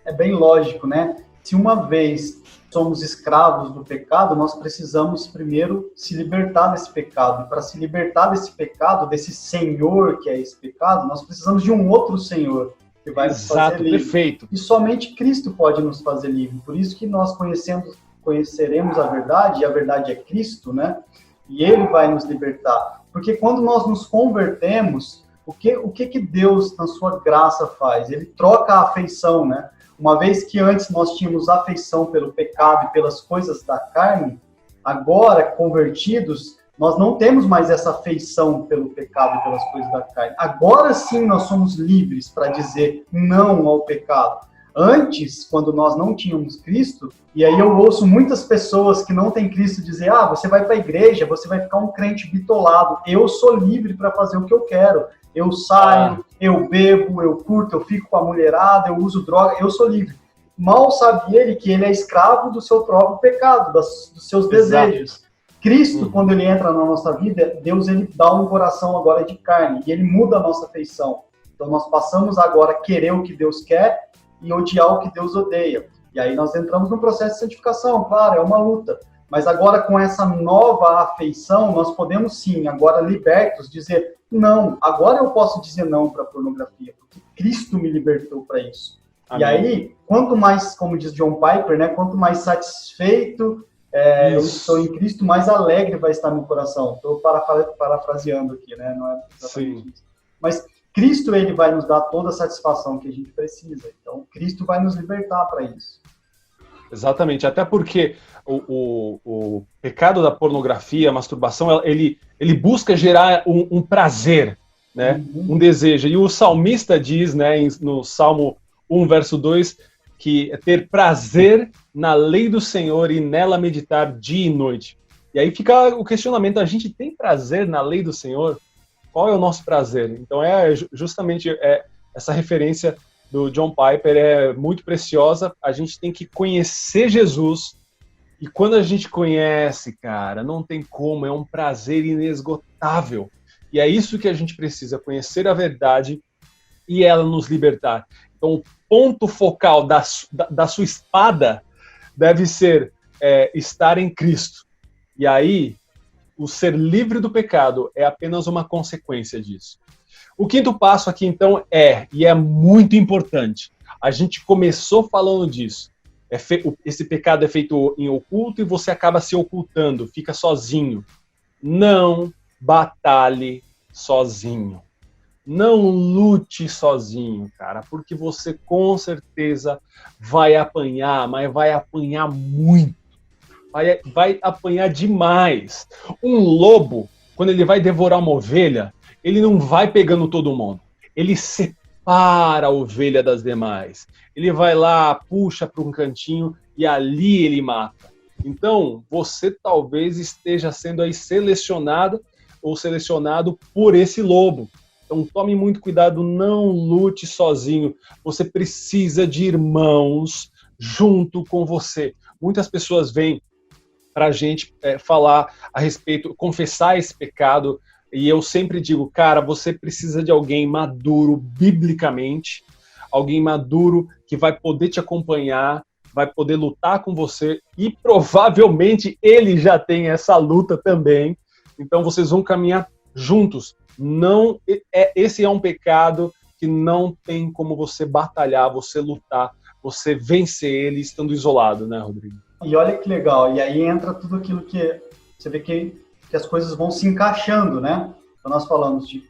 é bem lógico, né? Se uma vez somos escravos do pecado, nós precisamos primeiro se libertar desse pecado. E para se libertar desse pecado, desse senhor que é esse pecado, nós precisamos de um outro senhor que vai nos fazer livre. Perfeito. E somente Cristo pode nos fazer livre. Por isso que nós conheceremos a verdade, e a verdade é Cristo, né? E ele vai nos libertar. Porque quando nós nos convertemos, o que Deus, na sua graça, faz? Ele troca a afeição, né? Uma vez que antes nós tínhamos afeição pelo pecado e pelas coisas da carne, agora, convertidos, nós não temos mais essa afeição pelo pecado e pelas coisas da carne. Agora sim nós somos livres para dizer não ao pecado. Antes, quando nós não tínhamos Cristo, e aí eu ouço muitas pessoas que não têm Cristo dizer, você vai para a igreja, você vai ficar um crente bitolado. Eu sou livre para fazer o que eu quero. Eu saio, eu bebo, eu curto, eu fico com a mulherada, eu uso droga, eu sou livre. Mal sabe ele que ele é escravo do seu próprio pecado, dos seus desejos. Cristo, quando ele entra na nossa vida, Deus ele dá um coração agora de carne, e ele muda a nossa afeição. Então nós passamos agora a querer o que Deus quer, e odiar o que Deus odeia. E aí nós entramos no processo de santificação, claro, é uma luta. Mas agora com essa nova afeição, nós podemos sim, agora libertos, dizer não, agora eu posso dizer não para a pornografia, porque Cristo me libertou para isso. Amém. E aí, quanto mais, como diz John Piper, né, quanto mais satisfeito eu estou em Cristo, mais alegre vai estar meu coração. Estou parafraseando aqui, né? Não é exatamente isso. Mas Cristo, ele vai nos dar toda a satisfação que a gente precisa. Então, Cristo vai nos libertar para isso. Exatamente. Até porque o pecado da pornografia, a masturbação, ele busca gerar um prazer, né? Um desejo. E o salmista diz, né, no Salmo 1, verso 2, que é ter prazer na lei do Senhor e nela meditar dia e noite. E aí fica o questionamento, a gente tem prazer na lei do Senhor? Qual é o nosso prazer? Então, justamente essa referência do John Piper é muito preciosa. A gente tem que conhecer Jesus. E quando a gente conhece, cara, não tem como. É um prazer inesgotável. E é isso que a gente precisa, conhecer a verdade e ela nos libertar. Então, o ponto focal da sua espada deve ser estar em Cristo. E aí, o ser livre do pecado é apenas uma consequência disso. O quinto passo aqui, então, e é muito importante, a gente começou falando disso, esse pecado é feito em oculto e você acaba se ocultando, fica sozinho. Não batalhe sozinho. Não lute sozinho, cara, porque você com certeza vai apanhar, mas vai apanhar muito. Vai apanhar demais. Um lobo, quando ele vai devorar uma ovelha, ele não vai pegando todo mundo. Ele separa a ovelha das demais. Ele vai lá, puxa para um cantinho e ali ele mata. Então, você talvez esteja sendo aí selecionado ou selecionado por esse lobo. Então, tome muito cuidado, não lute sozinho. Você precisa de irmãos junto com você. Muitas pessoas vêm para a gente falar a respeito, confessar esse pecado, e eu sempre digo, cara, você precisa de alguém maduro biblicamente, alguém maduro que vai poder te acompanhar, vai poder lutar com você, e provavelmente ele já tem essa luta também, então vocês vão caminhar juntos. Não, esse é um pecado que não tem como você batalhar, você lutar, você vencer ele estando isolado, né, Rodrigo? E olha que legal, e aí entra tudo aquilo que você vê que as coisas vão se encaixando, né? Então nós falamos de,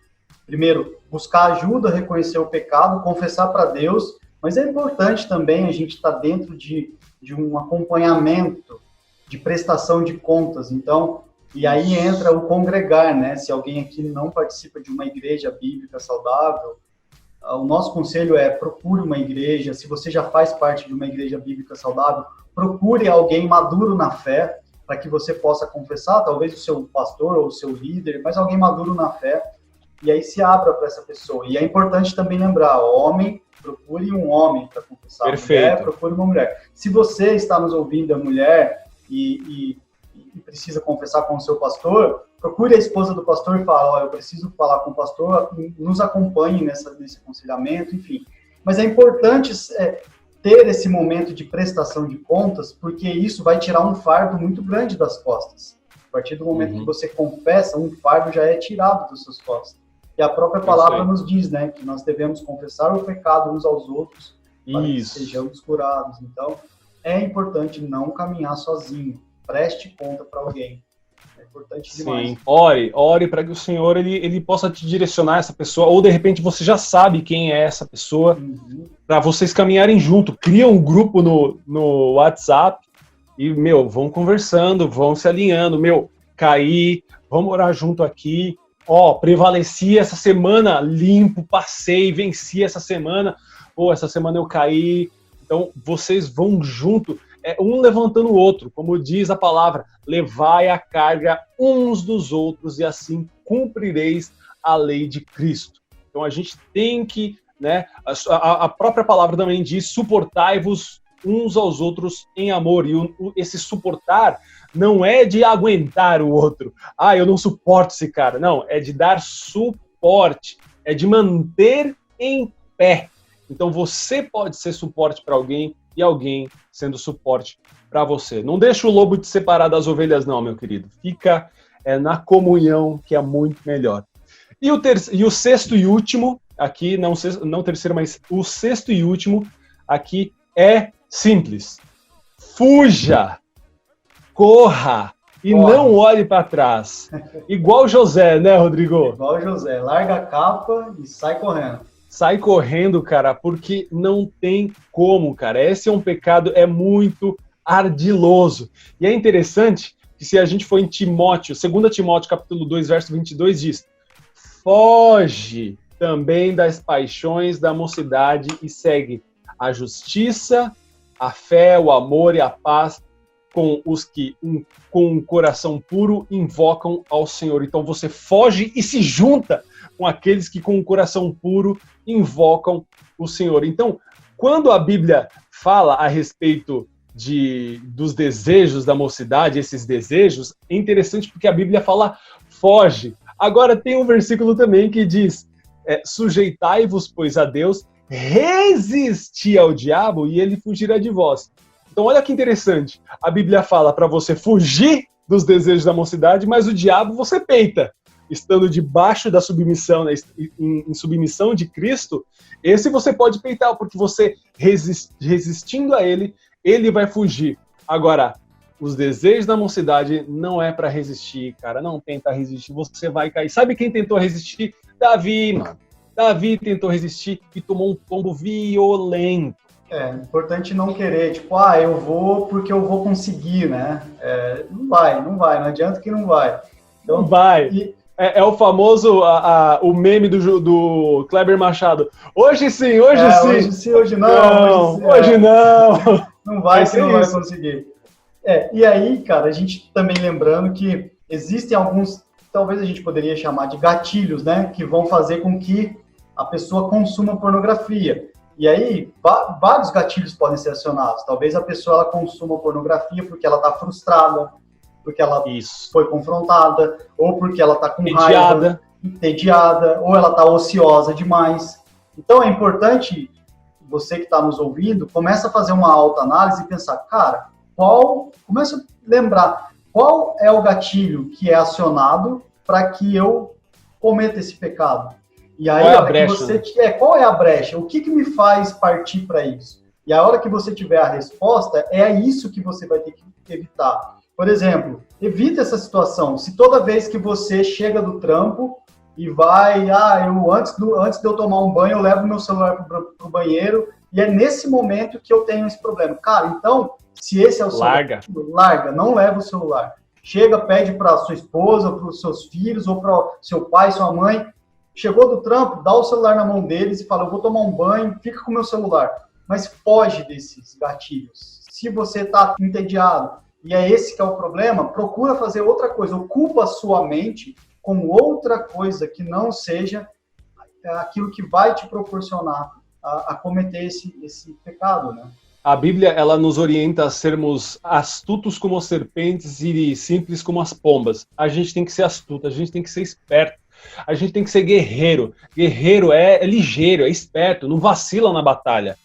primeiro, buscar ajuda, reconhecer o pecado, confessar para Deus, mas é importante também a gente estar dentro de um acompanhamento, de prestação de contas. Então, e aí entra o congregar, né? Se alguém aqui não participa de uma igreja bíblica saudável, o nosso conselho é procure uma igreja. Se você já faz parte de uma igreja bíblica saudável, procure alguém maduro na fé, para que você possa confessar, talvez o seu pastor ou o seu líder, mas alguém maduro na fé, e aí se abra para essa pessoa. E é importante também lembrar, homem, procure um homem para confessar. Perfeito. Mulher, procure uma mulher. Se você está nos ouvindo, é mulher, e precisa confessar com o seu pastor, procure a esposa do pastor e fala, eu preciso falar com o pastor, nos acompanhe nesse aconselhamento, enfim. Mas é importante ter esse momento de prestação de contas, porque isso vai tirar um fardo muito grande das costas. A partir do momento que você confessa, um fardo já é tirado das suas costas. E a própria palavra nos diz, né, que nós devemos confessar o pecado uns aos outros, para que sejamos curados. Então, é importante não caminhar sozinho. Preste conta para alguém. É importante demais. Sim, ore para que o Senhor ele possa te direcionar essa pessoa, ou de repente você já sabe quem é essa pessoa, para vocês caminharem junto. Cria um grupo no WhatsApp e, vão conversando, vão se alinhando. Caí, vamos orar junto aqui. Prevaleci essa semana, limpo, passei, venci essa semana. Essa semana eu caí. Então, vocês vão junto, um levantando o outro, como diz a palavra, levai a carga uns dos outros e assim cumprireis a lei de Cristo. Então, a gente tem que, né, a própria palavra também diz, suportai-vos uns aos outros em amor. E esse suportar não é de aguentar o outro. Eu não suporto esse cara. Não, é de dar suporte, é de manter em pé. Então você pode ser suporte para alguém e alguém sendo suporte para você. Não deixa o lobo te separar das ovelhas não, meu querido. Fica na comunhão, que é muito melhor. E o sexto e último, aqui, não o terceiro, mas o sexto e último, aqui é simples. Fuja, corra e não olhe para trás. Igual José, né, Rodrigo? Igual José. Larga a capa e sai correndo. Sai correndo, cara, porque não tem como, cara. Esse é um pecado, muito ardiloso. E é interessante que se a gente for em Timóteo, 2 Timóteo, capítulo 2, verso 22, diz: foge também das paixões da mocidade e segue a justiça, a fé, o amor e a paz com os que, com um coração puro, invocam ao Senhor. Então você foge e se junta com aqueles que com um coração puro invocam o Senhor. Então, quando a Bíblia fala a respeito dos desejos da mocidade, esses desejos, é interessante porque a Bíblia fala foge. Agora tem um versículo também que diz, sujeitai-vos, pois, a Deus, resisti ao diabo e ele fugirá de vós. Então, olha que interessante. A Bíblia fala para você fugir dos desejos da mocidade, mas o diabo você peita. Estando debaixo da submissão, né, em submissão de Cristo, esse você pode peitar, porque você resistindo a ele, ele vai fugir. Agora, os desejos da mocidade não é para resistir, cara. Não tenta resistir, você vai cair. Sabe quem tentou resistir? Davi, mano. Davi tentou resistir e tomou um tombo violento. É importante não querer, eu vou porque eu vou conseguir, né? Não vai, não adianta que não vai. Então, não vai. É o famoso, o meme do Kleber Machado. Hoje sim, hoje sim. Hoje sim, hoje não. Hoje não. Não vai que não vai conseguir. E aí, cara, a gente também lembrando que existem alguns, talvez a gente poderia chamar de gatilhos, né? Que vão fazer com que a pessoa consuma pornografia. E aí, vários gatilhos podem ser acionados. Talvez a pessoa ela consuma pornografia porque ela está frustrada, porque ela foi confrontada, ou porque ela está com raiva, entediada, ou ela está ociosa demais. Então é importante, você que está nos ouvindo, começa a fazer uma autoanálise e pensar, cara, começa a lembrar qual é o gatilho que é acionado para que eu cometo esse pecado? E aí, qual é a brecha, qual é a brecha? O que me faz partir para isso? E a hora que você tiver a resposta, é isso que você vai ter que evitar. Por exemplo, evita essa situação. Se toda vez que você chega do trampo e vai, antes de eu tomar um banho, eu levo meu celular para o banheiro, e é nesse momento que eu tenho esse problema. Cara, então, se esse é o seu... Larga, não leva o celular. Chega, pede para sua esposa, para os seus filhos, ou para seu pai, sua mãe. Chegou do trampo, dá o celular na mão deles e fala, eu vou tomar um banho, fica com o meu celular. Mas foge desses gatilhos. Se você está entediado, e é esse que é o problema, procura fazer outra coisa. Ocupa a sua mente com outra coisa que não seja aquilo que vai te proporcionar a cometer esse pecado, né? A Bíblia, ela nos orienta a sermos astutos como as serpentes e simples como as pombas. A gente tem que ser astuto, a gente tem que ser esperto, a gente tem que ser guerreiro. Guerreiro é ligeiro, é esperto, não vacila na batalha.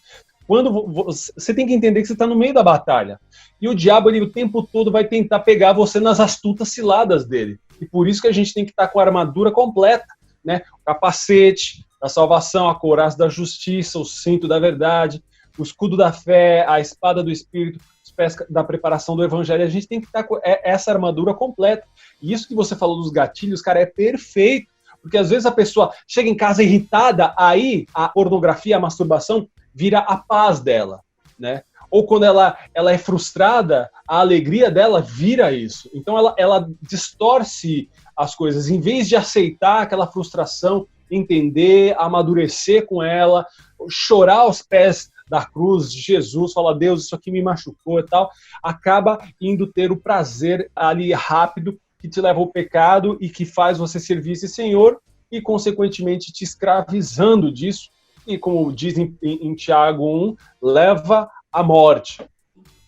Quando você tem que entender que você está no meio da batalha. E o diabo, ele, o tempo todo, vai tentar pegar você nas astutas ciladas dele. E por isso que a gente tem que estar com a armadura completa, né? O capacete da salvação, a couraça da justiça, o cinto da verdade, o escudo da fé, a espada do Espírito, os pés da preparação do Evangelho. A gente tem que estar com essa armadura completa. E isso que você falou dos gatilhos, cara, é perfeito. Porque às vezes a pessoa chega em casa irritada, aí a pornografia, a masturbação, vira a paz dela, né? Ou quando ela é frustrada, a alegria dela vira isso. Então ela distorce as coisas. Em vez de aceitar aquela frustração, entender, amadurecer com ela, chorar aos pés da cruz de Jesus, falar, Deus, isso aqui me machucou e tal, acaba indo ter o prazer ali rápido que te leva ao pecado e que faz você servir esse Senhor e, consequentemente, te escravizando disso. E, como diz em Tiago 1, leva à morte.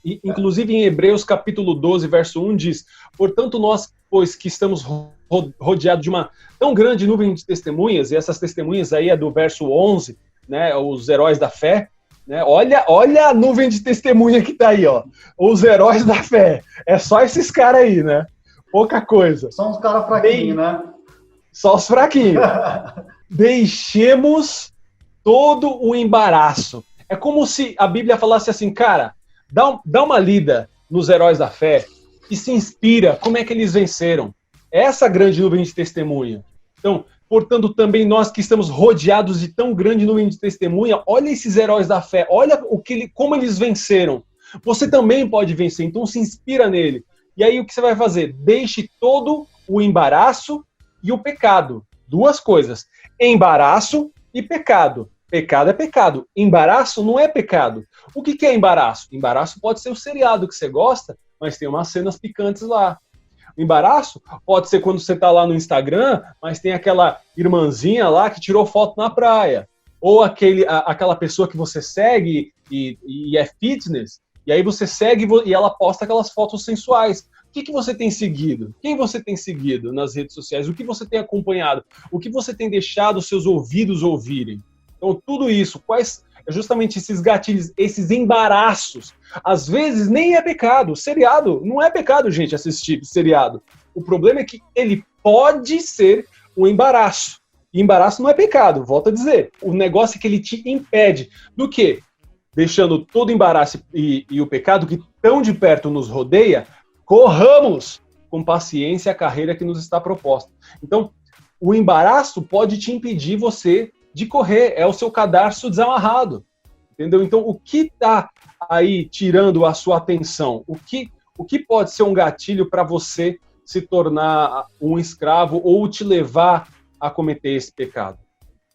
E, inclusive, em Hebreus, capítulo 12, verso 1, diz, portanto, nós, pois que estamos rodeados de uma tão grande nuvem de testemunhas, e essas testemunhas aí é do verso 11, né, os heróis da fé, né, olha a nuvem de testemunha que tá aí, ó, os heróis da fé, é só esses caras aí, né, pouca coisa. Só uns caras fraquinhos, né? Só os fraquinhos. Deixemos todo o embaraço. É como se a Bíblia falasse assim, cara, dá uma lida nos heróis da fé e se inspira como é que eles venceram. Essa grande nuvem de testemunha. Então, portanto, também nós que estamos rodeados de tão grande nuvem de testemunha, olha esses heróis da fé, olha como eles venceram. Você também pode vencer, então se inspira nele. E aí o que você vai fazer? Deixe todo o embaraço e o pecado. Duas coisas, embaraço e pecado. Pecado é pecado. Embaraço não é pecado. O que é embaraço? Embaraço pode ser o seriado que você gosta, mas tem umas cenas picantes lá. O embaraço pode ser quando você está lá no Instagram, mas tem aquela irmãzinha lá que tirou foto na praia. Ou aquela pessoa que você segue e é fitness, e aí você segue e ela posta aquelas fotos sensuais. O que você tem seguido? Quem você tem seguido nas redes sociais? O que você tem acompanhado? O que você tem deixado seus ouvidos ouvirem? Então, tudo isso, quais justamente esses gatilhos, esses embaraços, às vezes nem é pecado. Seriado não é pecado, gente, assistir seriado. O problema é que ele pode ser um embaraço. E embaraço não é pecado, volto a dizer. O negócio é que ele te impede do quê? Deixando todo o embaraço e o pecado que tão de perto nos rodeia, corramos com paciência a carreira que nos está proposta. Então, o embaraço pode te impedir você de correr, é o seu cadarço desamarrado, entendeu? Então, o que está aí tirando a sua atenção? O que pode ser um gatilho para você se tornar um escravo ou te levar a cometer esse pecado?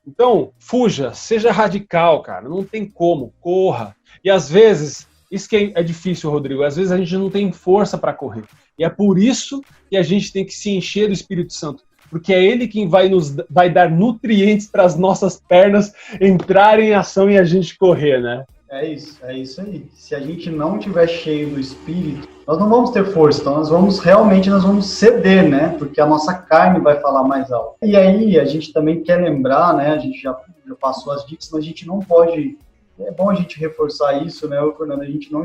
Então, fuja, seja radical, cara, não tem como, corra. E às vezes, isso que é difícil, Rodrigo, às vezes a gente não tem força para correr. E é por isso que a gente tem que se encher do Espírito Santo. Porque é ele quem vai dar nutrientes para as nossas pernas entrarem em ação e a gente correr, né? É isso aí. Se a gente não estiver cheio do Espírito, nós não vamos ter força, então nós vamos ceder, né? Porque a nossa carne vai falar mais alto. E aí a gente também quer lembrar, né? A gente já passou as dicas, mas a gente não pode... É bom a gente reforçar isso, né, Fernando? A gente não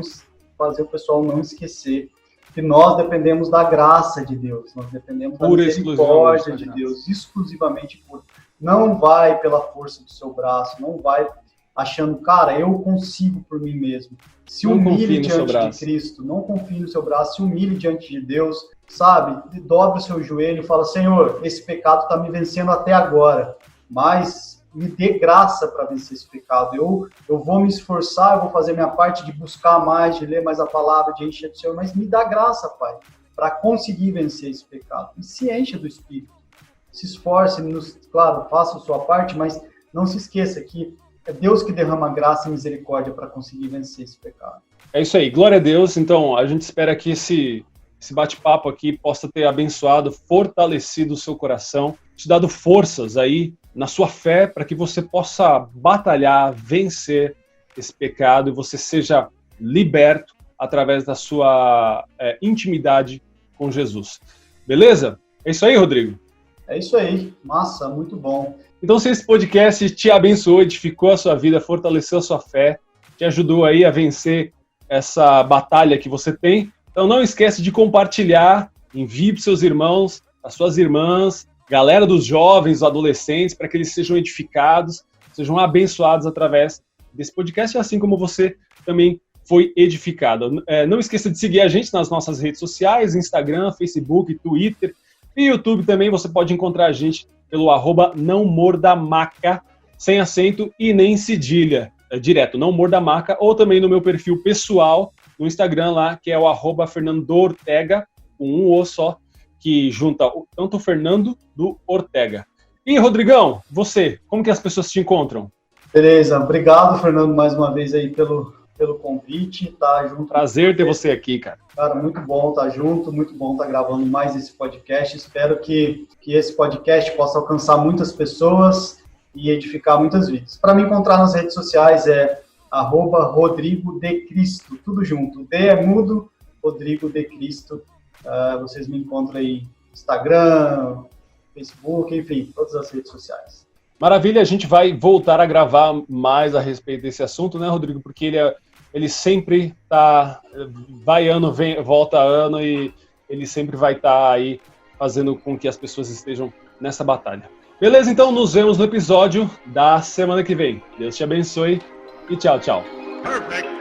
fazer o pessoal não esquecer que nós dependemos da graça de Deus, nós dependemos da misericórdia de Deus, exclusivamente por. Não vai pela força do seu braço, não vai achando, cara, eu consigo por mim mesmo. Se humilhe diante de Cristo, não confie no seu braço, se humilhe diante de Deus, sabe? Dobre o seu joelho e fala, Senhor, esse pecado está me vencendo até agora, mas me dê graça para vencer esse pecado. Eu vou me esforçar, eu vou fazer minha parte de buscar mais, de ler mais a palavra, de encher do Senhor, mas me dá graça, Pai, para conseguir vencer esse pecado. E se encha do Espírito. Se esforce, claro, faça a sua parte, mas não se esqueça que é Deus que derrama graça e misericórdia para conseguir vencer esse pecado. É isso aí, glória a Deus. Então, a gente espera que esse bate-papo aqui possa ter abençoado, fortalecido o seu coração, te dado forças aí na sua fé para que você possa batalhar, vencer esse pecado e você seja liberto através da sua intimidade com Jesus. Beleza? É isso aí, Rodrigo? É isso aí. Massa, muito bom. Então, se esse podcast te abençoou, edificou a sua vida, fortaleceu a sua fé, te ajudou aí a vencer essa batalha que você tem, então não esquece de compartilhar, envie para seus irmãos, as suas irmãs, galera dos jovens, adolescentes, para que eles sejam edificados, sejam abençoados através desse podcast, assim como você também foi edificado. Não esqueça de seguir a gente nas nossas redes sociais, Instagram, Facebook, Twitter e YouTube também. Você pode encontrar a gente pelo @NãoMordaMaca, sem acento e nem cedilha, direto, Não Morda Maca, ou também no meu perfil pessoal no Instagram lá, que é o @FernandoOrtega, com um O só, que junta tanto o Fernando do Ortega. E, Rodrigão, você, como que as pessoas te encontram? Beleza, obrigado, Fernando, mais uma vez aí pelo convite, tá junto. Prazer ter você aqui, cara. Cara, muito bom estar junto, muito bom estar gravando mais esse podcast. Espero que esse podcast possa alcançar muitas pessoas e edificar muitas vidas. Para me encontrar nas redes sociais é @RodrigoDeCristo, tudo junto. D é mudo, Rodrigo de Cristo. Vocês me encontram aí no Instagram, Facebook, enfim, todas as redes sociais. Maravilha, a gente vai voltar a gravar mais a respeito desse assunto, né, Rodrigo? Porque ele sempre vai ano, volta ano, e ele sempre vai estar aí fazendo com que as pessoas estejam nessa batalha. Beleza? Então nos vemos no episódio da semana que vem. Deus te abençoe e tchau, tchau. Perfect.